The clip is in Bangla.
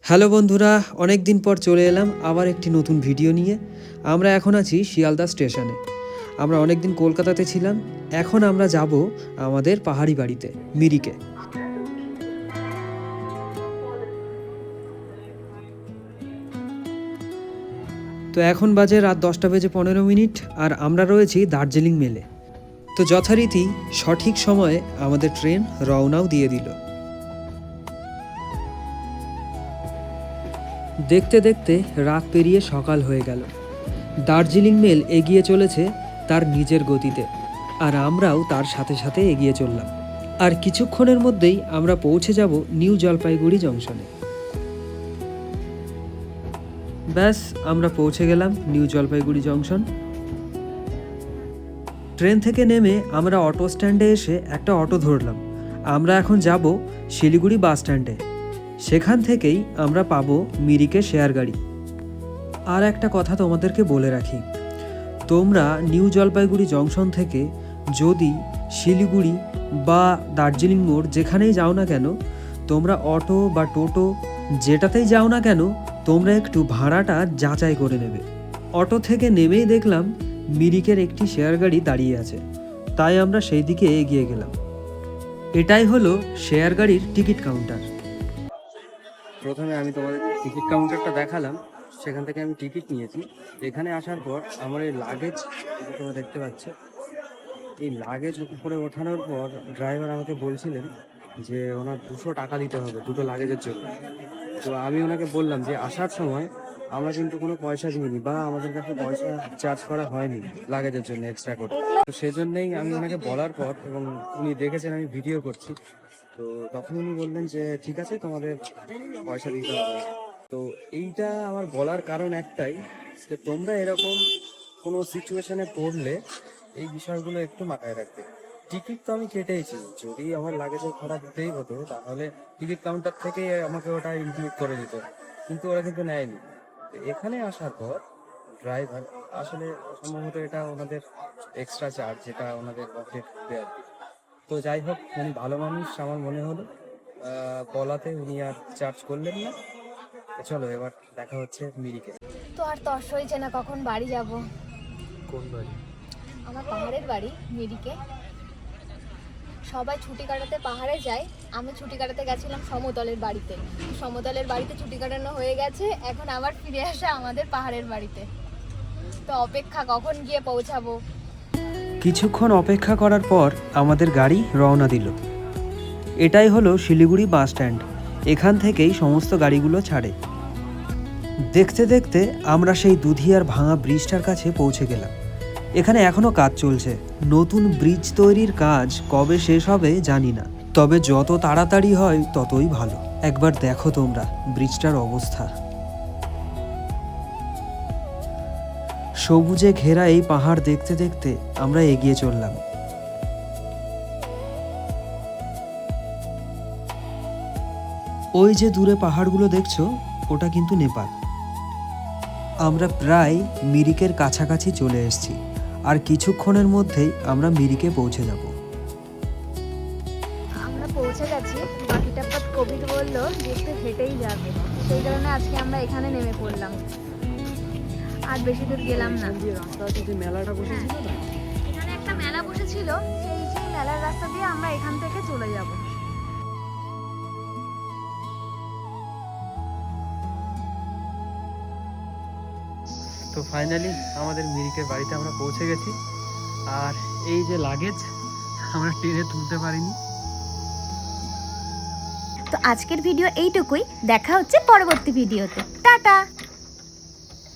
হ্যালো বন্ধুরা, অনেক দিন পর চলে এলাম আবার একটি নতুন ভিডিও নিয়ে। আমরা এখন আছি শিয়ালদা স্টেশনে। আমরা অনেক দিন কলকাতাতে ছিলাম, এখন আমরা যাব আমাদের পাহাড়ি বাড়িতে মিরিকে। তো এখন বাজে রাত 10:15 আর আমরা রয়েছি দার্জিলিং মেলে। তো যথারীতি সঠিক সময়ে আমাদের ট্রেন রওনাও দিয়ে দিল। দেখতে দেখতে রাত পেরিয়ে সকাল হয়ে গেল। দার্জিলিং মেল এগিয়ে চলেছে তার নিজের গতিতে, আর আমরাও তার সাথে সাথে এগিয়ে চললাম। আর কিছুক্ষণের মধ্যেই আমরা পৌঁছে যাব নিউ জলপাইগুড়ি জংশনে। ব্যাস, আমরা পৌঁছে গেলাম নিউ জলপাইগুড়ি জংশন। ট্রেন থেকে নেমে আমরা অটো স্ট্যান্ডে এসে একটা অটো ধরলাম। আমরা এখন যাব শিলিগুড়ি বাস স্ট্যান্ডে। সেখান থেকেই আমরা পাবো মিরিকে শেয়ার গাড়ি। আর একটা কথা তোমাদেরকে বলে রাখি, তোমরা নিউ জলপাইগুড়ি জংশন থেকে যদি শিলিগুড়ি বা দার্জিলিং মোড় যেখানেই যাও না কেন, তোমরা অটো বা টোটো যেটাতেই যাও না কেন, তোমরা একটু ভাড়াটা যাচাই করে নেবে। অটো থেকে নেমেই দেখলাম মিরিকের একটি শেয়ার গাড়ি দাঁড়িয়ে আছে, তাই আমরা সেই দিকে এগিয়ে গেলাম। এটাই হলো শেয়ার গাড়ির টিকিট কাউন্টার। প্রথমে আমি তোমাদের টিকিট কাউন্টারটা দেখালাম, সেখান থেকে আমি টিকিট নিয়েছি। এখানে আসার পর আমার এই লাগেজ তোমরা দেখতে পাচ্ছ, এই লাগেজ উপরে ওঠানোর পর ড্রাইভার আমাকে বলছিলেন যে ওনার 200 টাকা দিতে হবে দুটো লাগেজের জন্য। তো আমি ওনাকে বললাম যে আসার সময় আমরা কিন্তু কোনো পয়সা দিইনি বা আমাদের কাছে পয়সা চার্জ করা হয়নি লাগেজের জন্য এক্সট্রা করে। তো সেজন্যই আমি ওনাকে বলার পর, এবং উনি দেখেছেন আমি ভিডিও করছি, তো তখন উনি বললেন যে ঠিক আছে, তোমাদের পয়সা দিতে হবে। তো এইটা আমার বলার কারণ একটাই, যে তোমরা এরকম কোনো সিচুয়েশনে পড়লে এই বিষয়গুলো একটু মাথায় রাখবে। টিকিট তো আমি কেটেইছি, যদি আমার লাগেজের ভাড়া দিতেই হতো তাহলে টিকিট কাউন্টার থেকে আমাকে ওটা ইনক্লুড করে দিত, কিন্তু ওরা কিন্তু নেয়নি। তো এখানে আসার পর ড্রাইভার আসলে সম্ভবত এটা ওনাদের এক্সট্রা চার্জ, যেটা ওনাদের পকেট দেয়। তো যাই হোক, উনি ভালো মানুষ আমার মনে হলো, বলাতে উনি আর চার্জ করলেন না। চলো এবার দেখা হচ্ছে মিরিকে। তো আর তর্স হয়েছে না কখন বাড়ি যাব। কোন বাড়ি? আমার পাহাড়ের বাড়ি মিরিকে। সবাই ছুটি কাটাতে পাহাড়ে যায়, আমি ছুটি কাটাতে গেছিলাম সমতলের বাড়িতে। সমতলের বাড়িতে ছুটি কাটানো হয়ে গেছে, এখন আবার ফিরে আসা আমাদের পাহাড়ের বাড়িতে। তো অপেক্ষা কখন গিয়ে পৌঁছাবো। কিছুক্ষণ অপেক্ষা করার পর আমাদের গাড়ি রওনা দিল। এটাই হলো শিলিগুড়ি বাস স্ট্যান্ড, এখান থেকেই সমস্ত গাড়িগুলো ছাড়ে। দেখতে দেখতে আমরা সেই দুধিয়ার ভাঙা ব্রিজটার কাছে পৌঁছে গেলাম। এখানে এখনো কাজ চলছে, নতুন ব্রিজ তৈরির কাজ কবে শেষ হবে জানি না, তবে যত তাড়াতাড়ি হয় ততই ভালো। একবার দেখো তোমরা ব্রিজটার অবস্থা। সবুজে ঘেরা এই পাহাড় দেখতে দেখতে আমরা এগিয়ে চললাম। ওই যে দূরে পাহাড়গুলো দেখছো, ওটা কিন্তু নেপাল। আমরা প্রায় মিরিকের কাছাকাছি চলে এসেছি, আর কিছুক্ষণের মধ্যেই আমরা মিরিকে পৌঁছে যাব। আমরা পৌঁছে গেছি, বাকিটা পথ কোভিড বললো যে একটু হেঁটেই যাবে, সেই কারণে আজকে আমরা এখানে নেমে পড়লাম। আর বেশি দূর গেলাম না। মেলাটা বসেছিল না, এখানে একটা মেলা বসেছিল, সেই মেলার রাস্তা দিয়ে আমরা এখান থেকে চলে যাব। তো ফাইনালি আমাদের মিরিকের বাড়িতে আমরা পৌঁছে গেছি। আর এই যে লাগেজ, আমরা ট্রেনে তুলতে পারিনি। তো আজকের ভিডিও এইটুকুই, দেখা হচ্ছে পরবর্তী ভিডিওতে। টাটা।